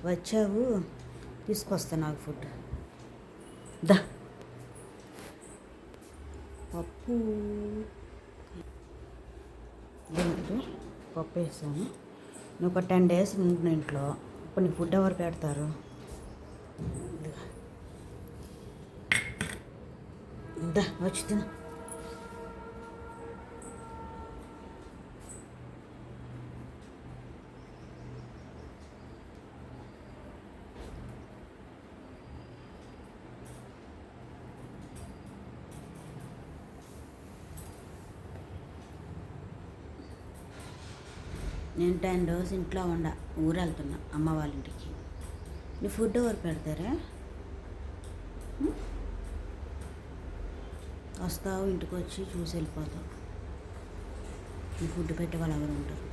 వచ్చావు, తీసుకొస్తా నాకు ఫుడ్. దా పప్పు లేదు, పప్పు వేసాను. నువ్వు ఒక 10 days ఉంటున్న ఇంట్లో, ఇప్పుడు నీ ఫుడ్ ఎవరు పెడతారు? దా వచ్చి తిను. నేను 10 days ఇంట్లో ఊరు వెళ్తున్నా అమ్మ వాళ్ళ ఇంటికి. నీ ఫుడ్ ఎవరు పెడతారా? వస్తావు, ఇంటికి వచ్చి చూసి వెళ్ళిపోతావు. నీ ఫుడ్ పెట్టే వాళ్ళు ఎవరు ఉంటారు?